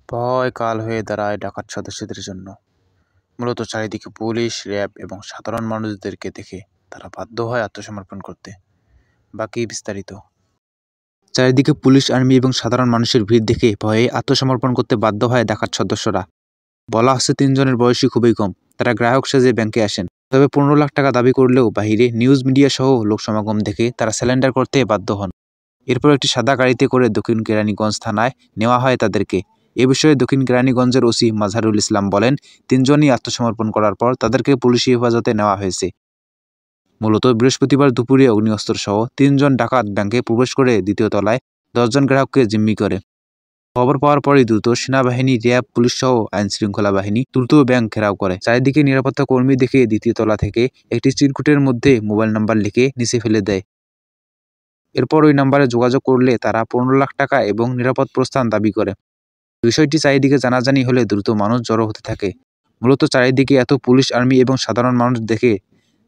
ভয় কাল হয়ে দাঁড়ায় ডাকাত সদস্যদের জন্য। মূলত চারিদিকে পুলিশ, র্যাব এবং সাধারণ মানুষদেরকে দেখে তারা বাধ্য হয় আত্মসমর্পণ করতে। বাকি বিস্তারিত। চারিদিকে পুলিশ, আর্মি এবং সাধারণ মানুষের ভিড় দেখে ভয়ে আত্মসমর্পণ করতে বাধ্য হয় ডাকাত সদস্যরা। বলা হচ্ছে 3 জনের বয়সই খুবই কম। তারা গ্রাহক সেজে ব্যাংকে আসেন। তবে 15 লাখ টাকা দাবি করলেও বাহিরে নিউজ মিডিয়া সহ লোক সমাগম দেখে তারা স্যালেন্ডার করতে বাধ্য হন। এরপর একটি সাদা গাড়িতে করে দক্ষিণ কেরানীগঞ্জ থানায় নেওয়া হয় তাদেরকে। এ বিষয়ে দক্ষিণ কেরানীগঞ্জের ওসি মাজহারুল ইসলাম বলেন, 3 জনই আত্মসমর্পণ করার পর তাদেরকে পুলিশি হেফাজতে নেওয়া হয়েছে। মূলত বৃহস্পতিবার দুপুরে অগ্নিঅস্ত্রসহ 3 জন ডাকাত ব্যাংকে প্রবেশ করে দ্বিতীয় তলায় 10 জন গ্রাহককে জিম্মি করে। খবর পাওয়ার পরই দ্রুত সেনাবাহিনী, র্যাব, পুলিশ সহ আইন শৃঙ্খলা বাহিনী দ্রুত ব্যাংক ঘেরাও করে। চারিদিকে নিরাপত্তা কর্মী দেখে দ্বিতীয় তলা থেকে একটি চিরকুটের মধ্যে মোবাইল নাম্বার লিখে নিচে ফেলে দেয়। এরপর ওই নাম্বারে যোগাযোগ করলে তারা 15 লাখ টাকা এবং নিরাপদ প্রস্থান দাবি করে। বিষয়টি চারিদিকে জানাজানি হলে দ্রুত মানুষ জড়ো হতে থাকে। মূলত চারিদিকে এত পুলিশ, আর্মি এবং সাধারণ মানুষ দেখে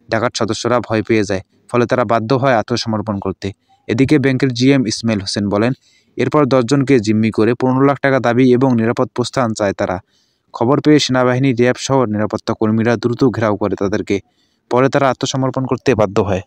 ডাকাত সদস্যরা ভয় পেয়ে যায়। ফলে তারা বাধ্য হয় আত্মসমর্পণ করতে। এদিকে ব্যাংকের জিএম ইসমাইল হোসেন বলেন, এরপর 10 জনকে জিম্মি করে 15 লাখ টাকা দাবি এবং নিরাপদ প্রস্থান চায় তারা। খবর পেয়ে সেনাবাহিনী, র্যাব সহ নিরাপত্তা কর্মীরা দ্রুত ঘেরাও করে তাদেরকে। পরে তারা আত্মসমর্পণ করতে বাধ্য হয়।